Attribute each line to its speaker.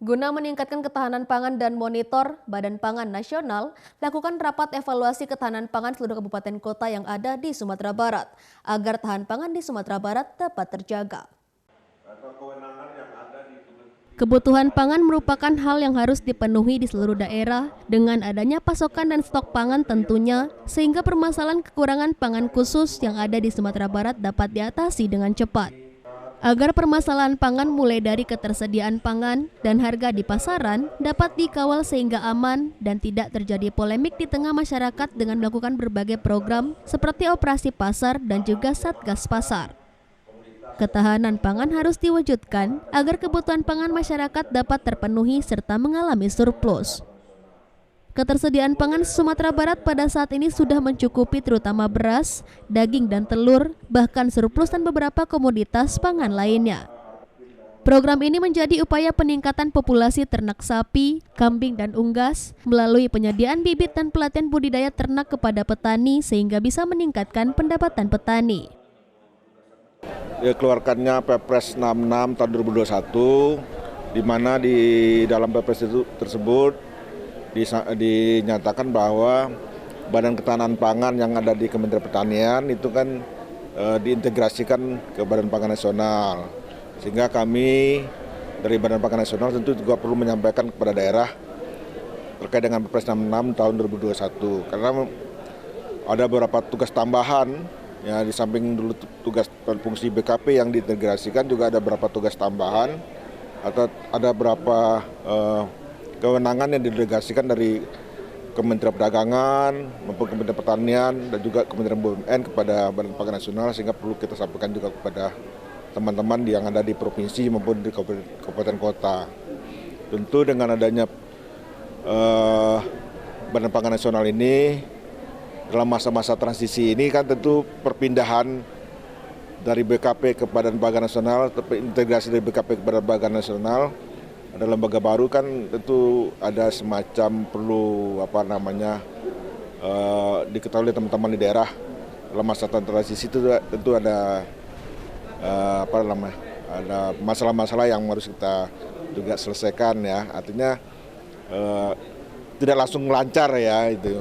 Speaker 1: Guna meningkatkan ketahanan pangan dan monitor, Badan Pangan Nasional lakukan rapat evaluasi ketahanan pangan seluruh kabupaten kota yang ada di Sumatera Barat, agar tahan pangan di Sumatera Barat dapat terjaga. Kebutuhan pangan merupakan hal yang harus dipenuhi di seluruh daerah dengan adanya pasokan dan stok pangan tentunya, sehingga permasalahan kekurangan pangan khusus yang ada di Sumatera Barat dapat diatasi dengan cepat. Agar permasalahan pangan mulai dari ketersediaan pangan dan harga di pasaran dapat dikawal sehingga aman dan tidak terjadi polemik di tengah masyarakat dengan melakukan berbagai program seperti operasi pasar dan juga Satgas Pasar. Ketahanan pangan harus diwujudkan agar kebutuhan pangan masyarakat dapat terpenuhi serta mengalami surplus. Ketersediaan pangan Sumatera Barat pada saat ini sudah mencukupi terutama beras, daging dan telur, bahkan surplus dan beberapa komoditas pangan lainnya. Program ini menjadi upaya peningkatan populasi ternak sapi, kambing dan unggas melalui penyediaan bibit dan pelatihan budidaya ternak kepada petani sehingga bisa meningkatkan pendapatan petani.
Speaker 2: Dikeluarkannya Perpres 66 tahun 2021, di mana di dalam Perpres tersebut dinyatakan bahwa Badan Ketahanan Pangan yang ada di Kementerian Pertanian itu kan diintegrasikan ke Badan Pangan Nasional. Sehingga kami dari Badan Pangan Nasional tentu juga perlu menyampaikan kepada daerah terkait dengan Perpres 66 tahun 2021. Karena ada beberapa tugas tambahan, ya di samping dulu tugas dan fungsi BKP yang diintegrasikan juga ada beberapa tugas tambahan atau ada beberapa kewenangan yang didelegasikan dari Kementerian Perdagangan maupun Kementerian Pertanian dan juga Kementerian BUMN kepada Badan Pangan Nasional, sehingga perlu kita sampaikan juga kepada teman-teman yang ada di provinsi maupun di kabupaten kota. Tentu dengan adanya Badan Pangan Nasional ini dalam masa-masa transisi ini kan tentu perpindahan dari BKP ke Badan Pangan Nasional, integrasi dari BKP ke Badan Pangan Nasional, ada lembaga baru kan tentu ada semacam perlu diketahui teman-teman di daerah dalam masa transisi itu tentu ada ada masalah-masalah yang harus kita juga selesaikan, ya, artinya tidak langsung lancar, ya itu.